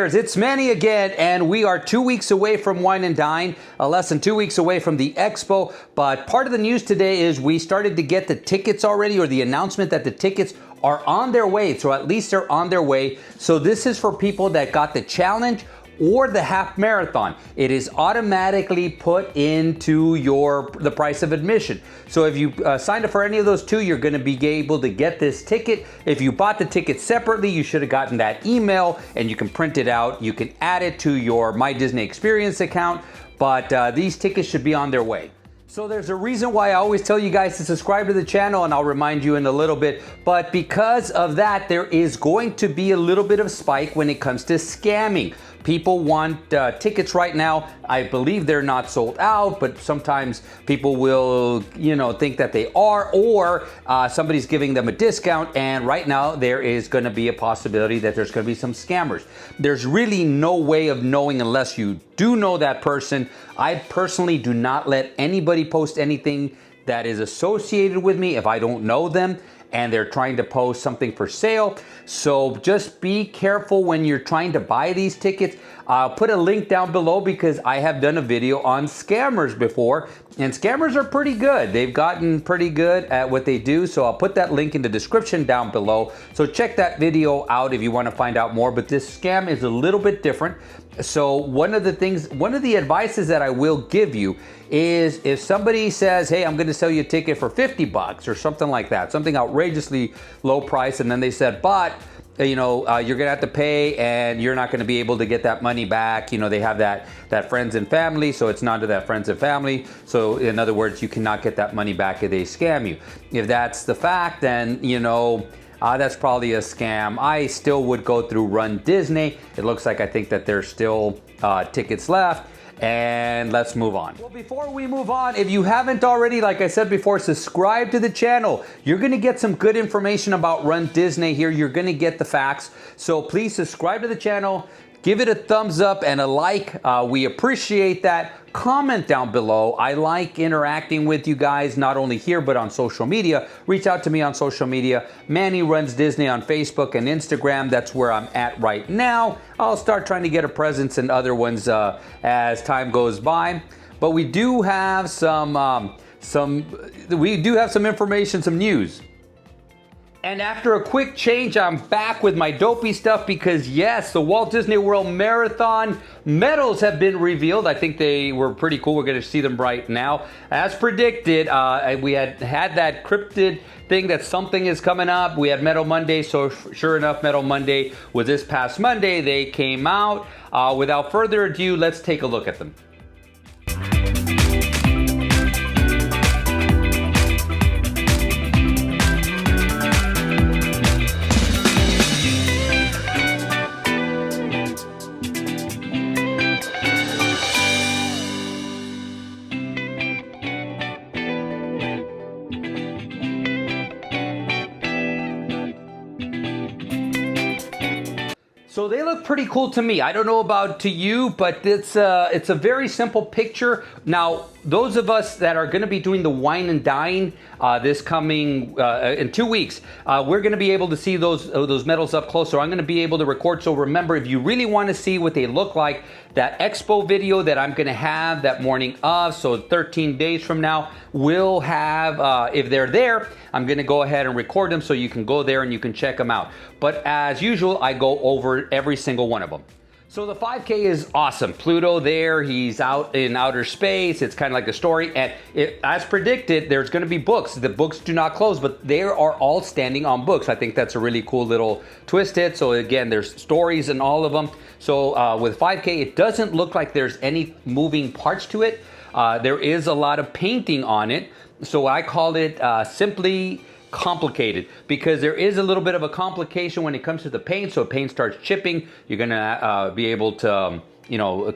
Diners, it's Manny again, and we are 2 weeks away from Wine and Dine, less than 2 weeks away from the expo. But part of the news today is we started to get the tickets already, or the announcement that the tickets are on their way. So at least they're on their way. So this is for people that got the challenge or the half marathon. It is automatically put into the price of admission. So if you signed up for any of those two, you're gonna be able to get this ticket. If you bought the ticket separately, you should have gotten that email and you can print it out. You can add it to your My Disney Experience account, but these tickets should be on their way. So there's a reason why I always tell you guys to subscribe to the channel, and I'll remind you in a little bit. But because of that, there is going to be a little bit of spike when it comes to scamming. People want tickets right now. I believe they're not sold out, but sometimes people will, think that they are, or somebody's giving them a discount. And right now there is going to be a possibility that there's going to be some scammers. There's really no way of knowing unless you do know that person. I personally do not let anybody post anything that is associated with me if I don't know them and they're trying to post something for sale. So just be careful when you're trying to buy these tickets. I'll put a link down below because I have done a video on scammers before, and scammers are pretty good. They've gotten pretty good at what they do. So I'll put that link in the description down below. So check that video out if you want to find out more, but this scam is a little bit different. So one of the advices that I will give you is if somebody says, hey, I'm going to sell you a ticket for 50 bucks or something like that, something outrageously low price. And then they said, but you're going to have to pay and you're not going to be able to get that money back. They have that friends and family. So it's not to that friends and family. So in other words, you cannot get that money back if they scam you. If that's the fact, then, that's probably a scam. I still would go through runDisney. It looks like I think that there's still tickets left. And let's move on. Well, before we move on, if you haven't already, like I said before, subscribe to the channel. You're gonna get some good information about runDisney here. You're gonna get the facts. So please subscribe to the channel. Give it a thumbs up and a like. We appreciate that. Comment down below. I like interacting with you guys, not only here, but on social media. Reach out to me on social media. Manny Runs Disney on Facebook and Instagram. That's where I'm at right now. I'll start trying to get a presence in other ones as time goes by. But we do have some information, some news. And after a quick change, I'm back with my dopey stuff because yes, the Walt Disney World Marathon medals have been revealed. I think they were pretty cool. We're going to see them right now. As predicted, we had that cryptid thing that something is coming up. We had Medal Monday, so sure enough, Medal Monday was this past Monday. They came out. Without further ado, let's take a look at them. So they look pretty cool to me. I don't know about to you, but it's a very simple picture. Now, those of us that are going to be doing the Wine and Dine this coming in 2 weeks, we're going to be able to see those medals up close. So I'm going to be able to record. So remember, if you really want to see what they look like, that expo video that I'm going to have that morning of, so 13 days from now, we'll have, if they're there, I'm going to go ahead and record them so you can go there and you can check them out. But as usual, I go over every single one of them. So the 5K is awesome. Pluto there, he's out in outer space. It's kind of like a story. And as predicted, there's going to be books. The books do not close, but they are all standing on books. I think that's a really cool little twist hit. So again, there's stories in all of them. So with 5K, it doesn't look like there's any moving parts to it. There is a lot of painting on it. So I call it simply complicated, because there is a little bit of a complication when it comes to the paint. So paint starts chipping, you're gonna be able to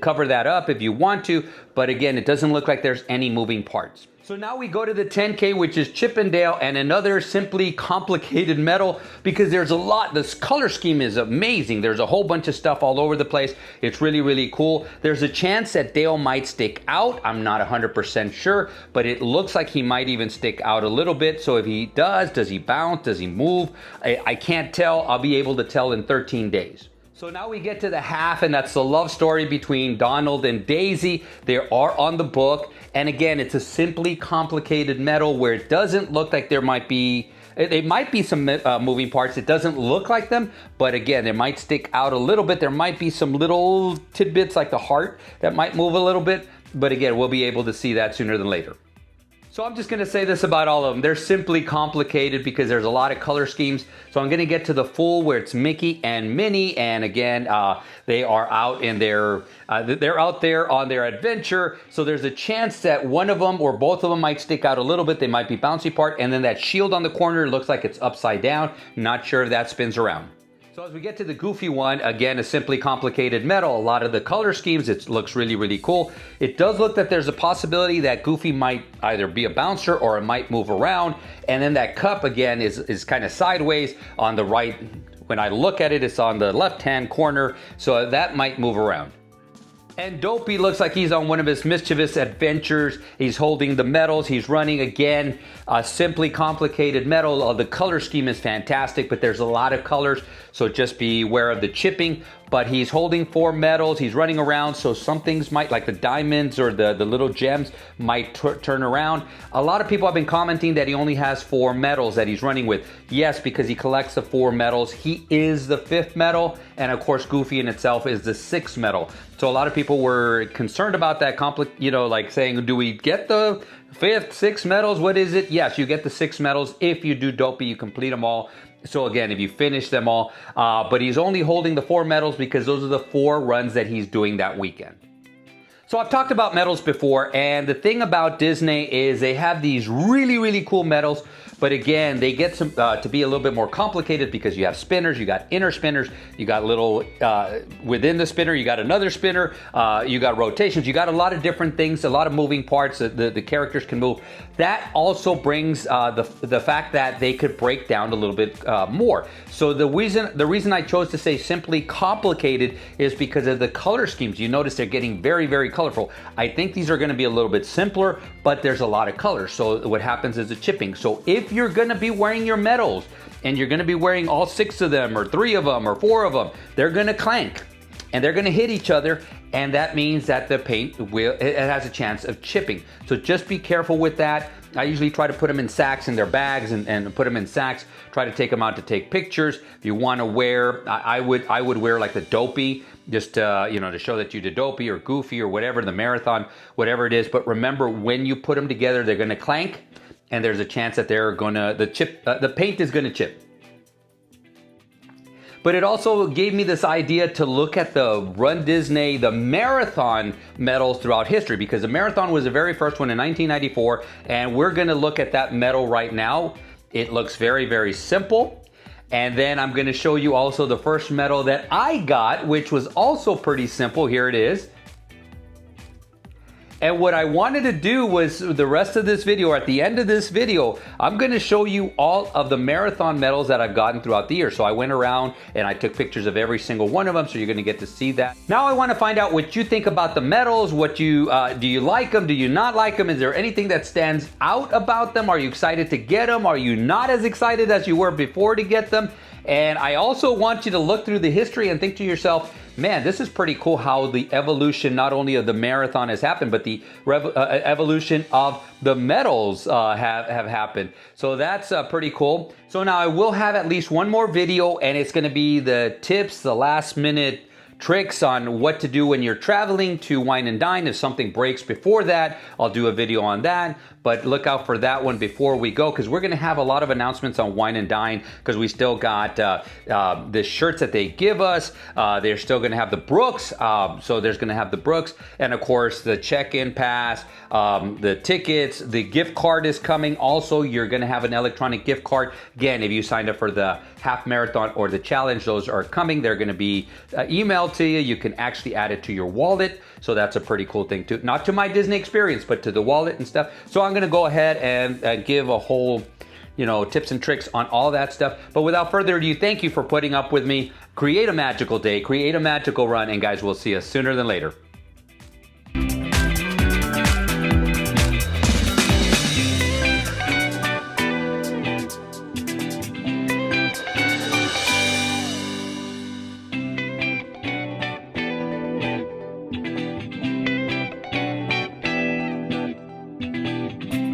cover that up if you want to, but again, it doesn't look like there's any moving parts. So now we go to the 10K, which is Chippendale, and another simply complicated medal because there's a lot. This color scheme is amazing. There's a whole bunch of stuff all over the place. It's really, really cool. There's a chance that Dale might stick out. I'm not 100% sure, but it looks like he might even stick out a little bit. So if he does he bounce? Does he move? I can't tell. I'll be able to tell in 13 days. So now we get to the half, and that's the love story between Donald and Daisy. They are on the book. And again, it's a simply complicated medal where it doesn't look like there might be, it might be some moving parts. It doesn't look like them, but again, it might stick out a little bit. There might be some little tidbits like the heart that might move a little bit. But again, we'll be able to see that sooner than later. So I'm just going to say this about all of them. They're simply complicated because there's a lot of color schemes. So I'm going to get to the full where it's Mickey and Minnie. And again, they are out in they're out there on their adventure. So there's a chance that one of them or both of them might stick out a little bit. They might be bouncy part. And then that shield on the corner looks like it's upside down. Not sure if that spins around. So as we get to the Goofy one, again, a simply complicated medal. A lot of the color schemes, it looks really, really cool. It does look that there's a possibility that Goofy might either be a bouncer or it might move around. And then that cup, again, is kind of sideways on the right. When I look at it, it's on the left-hand corner. So that might move around. And Dopey looks like he's on one of his mischievous adventures. He's holding the medals. He's running again. A simply complicated medal. The color scheme is fantastic, but there's a lot of colors. So just be aware of the chipping. But he's holding 4 medals. He's running around. So some things might, like the diamonds or the little gems, might turn around. A lot of people have been commenting that he only has 4 medals that he's running with. Yes, because he collects the 4 medals. He is the 5th medal. And of course, Goofy in itself is the 6th medal. So a lot of people were concerned about that, like saying, do we get the 5th, 6th medals? What is it? Yes, you get the 6 medals. If you do Dopey, you complete them all. So again, if you finish them all, but he's only holding the 4 medals because those are the 4 runs that he's doing that weekend. So I've talked about medals before, and the thing about Disney is they have these really, really cool medals. But again, they get to be a little bit more complicated because you have spinners, you got inner spinners, you got little, within the spinner, you got another spinner, you got rotations, you got a lot of different things, a lot of moving parts that the characters can move. That also brings the fact that they could break down a little bit more. So the reason I chose to say simply complicated is because of the color schemes. You notice they're getting very, very colorful. I think these are going to be a little bit simpler, but there's a lot of colors. So what happens is a chipping. So if you're going to be wearing your medals and you're going to be wearing all 6 of them or 3 of them or 4 of them, they're going to clank and they're going to hit each other, and that means that the paint it has a chance of chipping. So just be careful with that. I usually try to put them in sacks in their bags and put them in sacks. Try to take them out to take pictures. If you want to wear, I would wear like the Dopey, just to show that you did Dopey or Goofy or whatever, the marathon, whatever it is. But remember, when you put them together, they're going to clank, and there's a chance that the paint is going to chip. But it also gave me this idea to look at the runDisney, the marathon medals throughout history, because the marathon was the very first one in 1994, and we're going to look at that medal right now. It looks very, very simple. And then I'm going to show you also the first medal that I got, which was also pretty simple. Here it is. And what I wanted to do was the rest of this video, or at the end of this video, I'm going to show you all of the marathon medals that I've gotten throughout the year. So I went around and I took pictures of every single one of them, so you're going to get to see that. Now I want to find out what you think about the medals. What do you like them? Do you not like them? Is there anything that stands out about them? Are you excited to get them? Are you not as excited as you were before to get them? And I also want you to look through the history and think to yourself, man, this is pretty cool how the evolution not only of the marathon has happened, but the evolution of the medals have happened. So that's pretty cool. So now I will have at least one more video, and it's going to be the tips, the last minute tricks on what to do when you're traveling to Wine and Dine. If something breaks before that, I'll do a video on that. But look out for that one before we go, because we're going to have a lot of announcements on Wine and Dine, because we still got the shirts that they give us. They're still going to have the Brooks. So there's going to have the Brooks. And of course, the check-in pass, the tickets, the gift card is coming. Also, you're going to have an electronic gift card. Again, if you signed up for the half marathon or the challenge, those are coming. They're going to be emailed to you. You can actually add it to your wallet. So that's a pretty cool thing too. Not to my Disney experience, but to the wallet and stuff. So I'm going to go ahead and give a whole, tips and tricks on all that stuff. But without further ado, thank you for putting up with me. Create a magical day, create a magical run, and guys, we'll see you sooner than later. Bye.